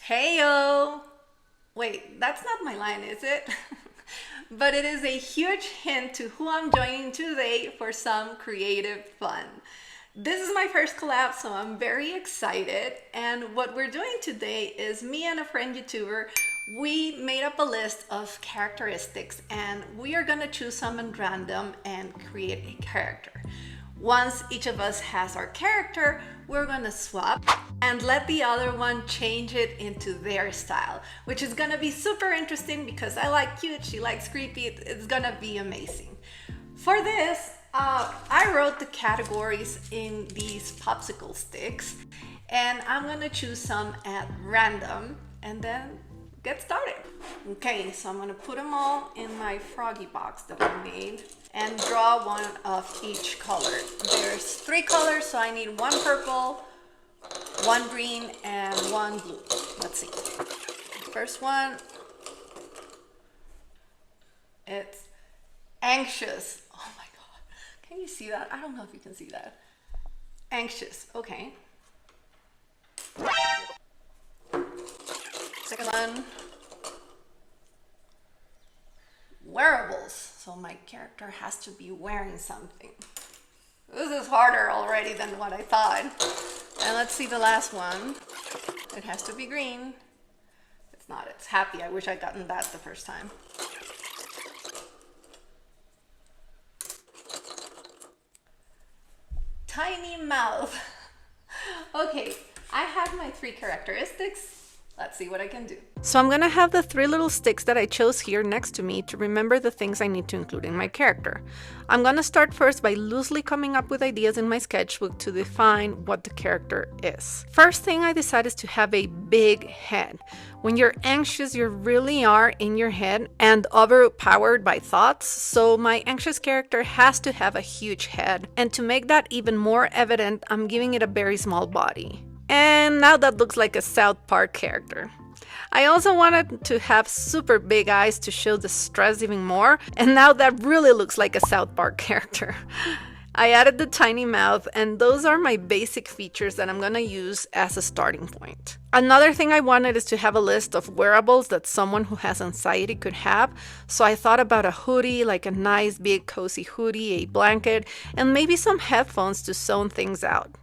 Heyo! Wait, that's not my line, is it? But it is a huge hint to who I'm joining today for some creative fun. This is my first collab, so I'm very excited. And what we're doing today is me and a friend YouTuber, we made up a list of characteristics and we are gonna choose some at random and create a character. Once each of us has our character, we're gonna swap and let the other one change it into their style, which is gonna be super interesting because I like cute, she likes creepy. It's gonna be amazing. For this, I wrote the categories in these popsicle sticks and I'm gonna choose some at random and then get started. Okay, so I'm gonna put them all in my froggy box that I made and draw one of each color. There's 3 colors, so I need 1 purple, 1 green, and 1 blue. Let's see. First one, it's anxious. Oh my God, can you see that? I don't know if you can see that. Anxious, okay. Second one, wearables. So my character has to be wearing something. This is harder already than what I thought. And let's see the last one. It has to be green. It's not, it's happy. I wish I'd gotten that the first time. Tiny mouth. Okay, I have my 3 characteristics. Let's see what I can do. So I'm gonna have the 3 little sticks that I chose here next to me to remember the things I need to include in my character. I'm gonna start first by loosely coming up with ideas in my sketchbook to define what the character is. First thing I decided is to have a big head. When you're anxious, you really are in your head and overpowered by thoughts, so my anxious character has to have a huge head. And to make that even more evident, I'm giving it a very small body. And now that looks like a South Park character. I also wanted to have super big eyes to show the stress even more, and now that really looks like a South Park character. I added the tiny mouth, and those are my basic features that I'm gonna use as a starting point. Another thing I wanted is to have a list of wearables that someone who has anxiety could have, so I thought about a hoodie, like a nice big cozy hoodie, a blanket, and maybe some headphones to zone things out.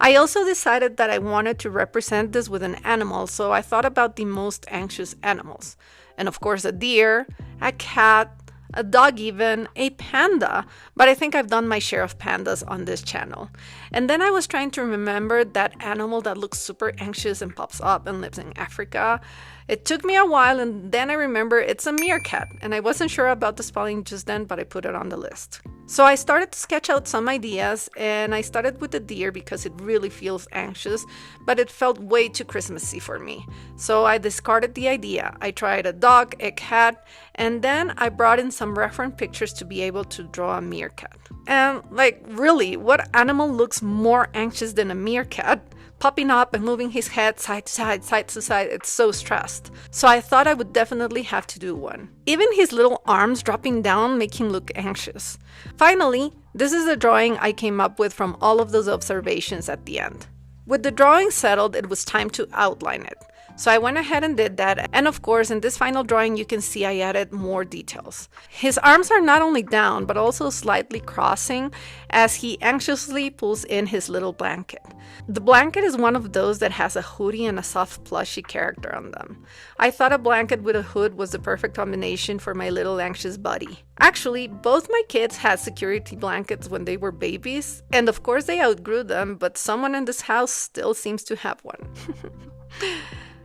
I also decided that I wanted to represent this with an animal, so I thought about the most anxious animals. And of course, a deer, a cat, a dog even, a panda, but I think I've done my share of pandas on this channel. And then I was trying to remember that animal that looks super anxious and pops up and lives in Africa. It took me a while and then I remember it's a meerkat, and I wasn't sure about the spelling just then, but I put it on the list. So I started to sketch out some ideas, and I started with the deer because it really feels anxious, but it felt way too Christmassy for me. So I discarded the idea. I tried a dog, a cat, and then I brought in some reference pictures to be able to draw a meerkat. And like, really, what animal looks more anxious than a meerkat? Popping up and moving his head side to side, side to side, it's so stressed. So I thought I would definitely have to do one. Even his little arms dropping down make him look anxious. Finally, this is the drawing I came up with from all of those observations at the end. With the drawing settled, it was time to outline it. So I went ahead and did that, and of course in this final drawing you can see I added more details. His arms are not only down but also slightly crossing as he anxiously pulls in his little blanket. The blanket is one of those that has a hoodie and a soft plushy character on them. I thought a blanket with a hood was the perfect combination for my little anxious buddy. Actually, both my kids had security blankets when they were babies, and of course they outgrew them, but someone in this house still seems to have one.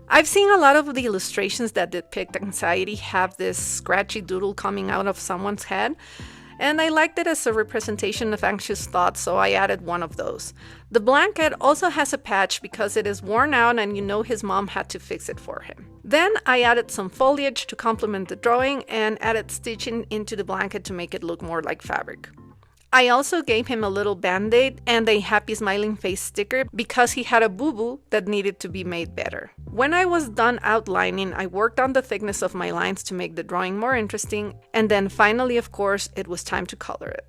I've seen a lot of the illustrations that depict anxiety have this scratchy doodle coming out of someone's head, and I liked it as a representation of anxious thoughts, so I added one of those. The blanket also has a patch because it is worn out and you know his mom had to fix it for him. Then I added some foliage to complement the drawing and added stitching into the blanket to make it look more like fabric. I also gave him a little band-aid and a happy smiling face sticker because he had a boo-boo that needed to be made better. When I was done outlining, I worked on the thickness of my lines to make the drawing more interesting, and then finally, of course, it was time to color it.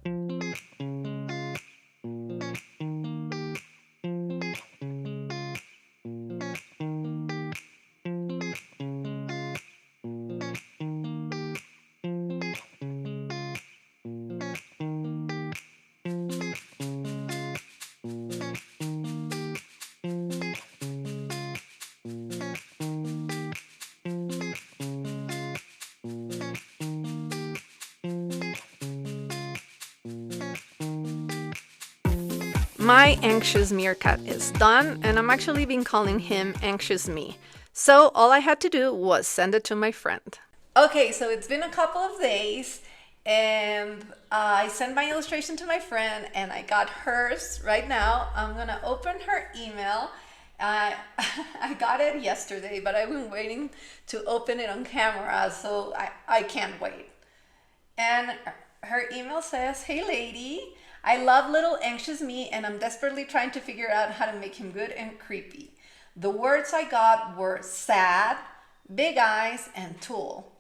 My anxious meerkat is done, and I'm actually been calling him Anxious Me. So all I had to do was send it to my friend. Okay, so it's been a couple of days, and I sent my illustration to my friend, and I got hers right now. I'm gonna open her email. I got it yesterday, but I've been waiting to open it on camera, so I can't wait. And her email says, "Hey lady, I love little anxious me, and I'm desperately trying to figure out how to make him good and creepy. The words I got were sad, big eyes, and tool.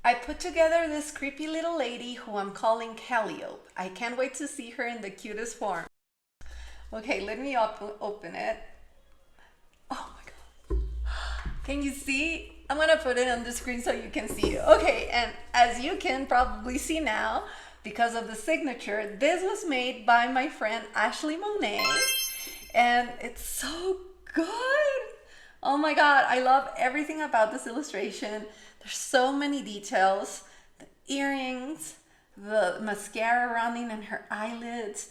I put together this creepy little lady who I'm calling Calliope. I can't wait to see her in the cutest form." Okay, let me open it. Oh my God. Can you see? I'm gonna put it on the screen so you can see it. Okay, and as you can probably see now, because of the signature, this was made by my friend Ashley Monet, and it's so good. Oh my God, I love everything about this illustration. There's so many details. The earrings, the mascara running in her eyelids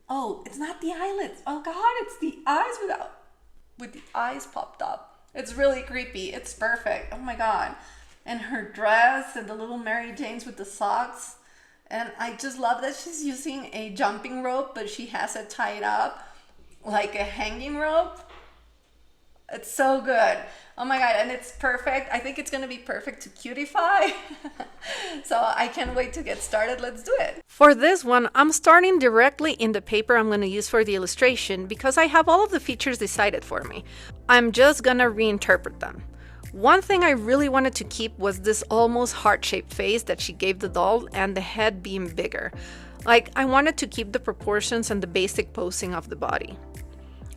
oh, it's not the eyelids. Oh God, it's the eyes with the eyes popped up. It's really creepy. It's perfect. Oh my God. And her dress and the little Mary Janes with the socks. And I just love that she's using a jumping rope, but she has it tied up like a hanging rope. It's so good. Oh my God, and it's perfect. I think it's gonna be perfect to cutify. So I can't wait to get started. Let's do it. For this one, I'm starting directly in the paper I'm gonna use for the illustration because I have all of the features decided for me. I'm just gonna reinterpret them. One thing I really wanted to keep was this almost heart-shaped face that she gave the doll and the head being bigger. Like, I wanted to keep the proportions and the basic posing of the body.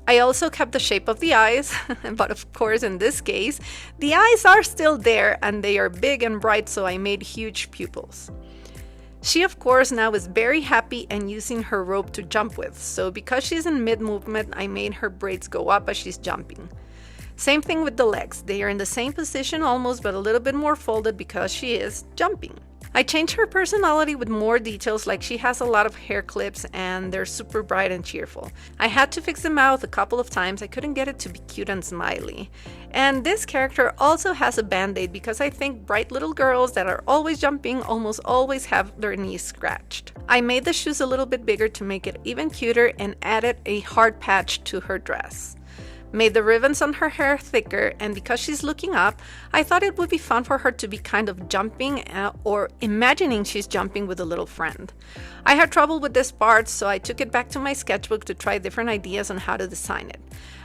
I also kept the shape of the eyes, but of course in this case, the eyes are still there and they are big and bright, so I made huge pupils. She of course now is very happy and using her rope to jump with, so because she's in mid-movement, I made her braids go up as she's jumping. Same thing with the legs, they are in the same position almost, but a little bit more folded because she is jumping. I changed her personality with more details, like she has a lot of hair clips and they're super bright and cheerful. I had to fix the mouth a couple of times, I couldn't get it to be cute and smiley. And this character also has a band-aid because I think bright little girls that are always jumping almost always have their knees scratched. I made the shoes a little bit bigger to make it even cuter and added a heart patch to her dress. Made the ribbons on her hair thicker, and because she's looking up, I thought it would be fun for her to be kind of jumping or imagining she's jumping with a little friend. I had trouble with this part, so I took it back to my sketchbook to try different ideas on how to design it.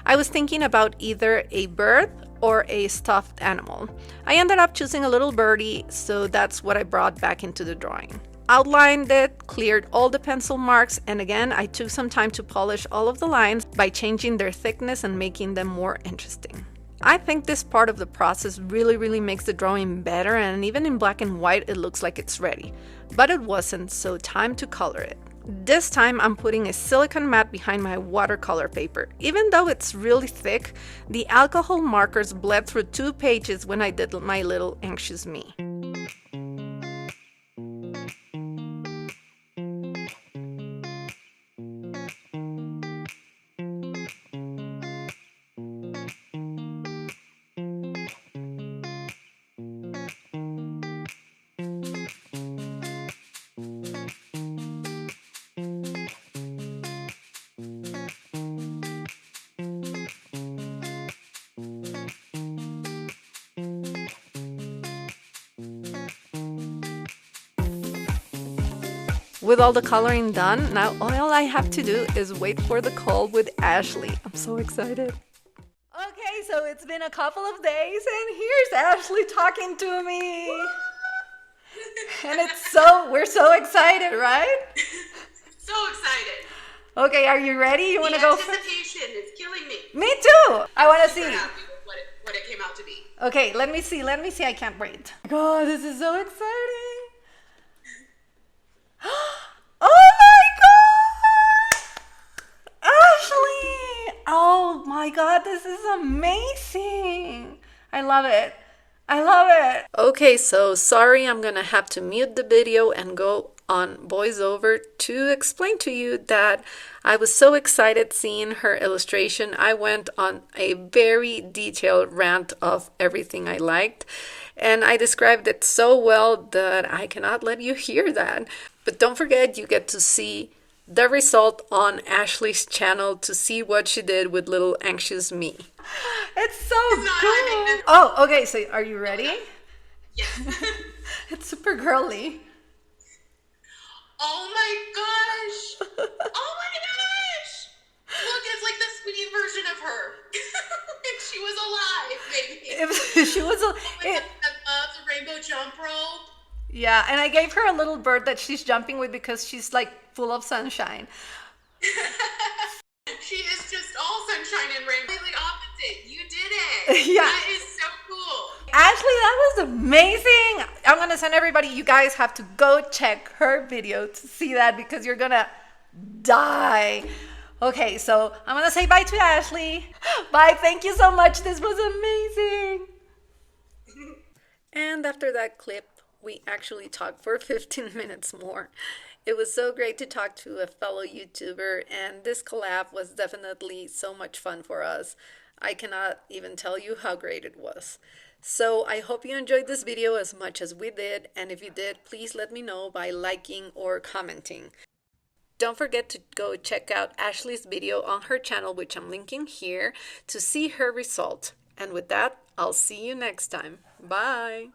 I was thinking about either a bird or a stuffed animal. I ended up choosing a little birdie, so that's what I brought back into the drawing. Outlined it, cleared all the pencil marks, and again I took some time to polish all of the lines by changing their thickness and making them more interesting. I think this part of the process really makes the drawing better, and even in black and white it looks like it's ready. But it wasn't, so time to color it. This time I'm putting a silicone mat behind my watercolor paper. Even though it's really thick, the alcohol markers bled through 2 pages when I did my little anxious me. With all the coloring done, now all I have to do is wait for the call with Ashley. I'm so excited. Okay, so it's been a couple of days and here's Ashley talking to me. And we're so excited, right? So excited. Okay, are you ready? You want to go first? Anticipation is killing me. Me too. I want to see. Happy with what it came out to be. Okay, let me see. I can't wait. God, this is so exciting. Oh my God! Ashley! Oh my God, this is amazing. I love it. Okay, so sorry, I'm gonna have to mute the video and go on voiceover to explain to you that I was so excited seeing her illustration. I went on a very detailed rant of everything I liked, and I described it so well that I cannot let you hear that. But don't forget, you get to see the result on Ashley's channel to see what she did with little anxious me. It's so cool. Oh, okay, so are you ready? Yes. It's super girly. Oh my gosh! Oh my gosh! Look, it's like the sweet version of her. If she was alive, maybe. If she was the rainbow jump rope. Yeah, and I gave her a little bird that she's jumping with because she's like full of sunshine. She is just all sunshine and rainbow. Completely opposite. You did it. Yeah. That is so cool. Ashley, that was amazing. I'm going to send everybody, you guys have to go check her video to see that because you're going to die. Okay, so I'm going to say bye to Ashley. Bye. Thank you so much. This was amazing. And after that clip, we actually talked for 15 minutes more. It was so great to talk to a fellow YouTuber, and this collab was definitely so much fun for us. I cannot even tell you how great it was. So I hope you enjoyed this video as much as we did, and if you did, please let me know by liking or commenting. Don't forget to go check out Ashley's video on her channel, which I'm linking here, to see her result. And with that, I'll see you next time. Bye!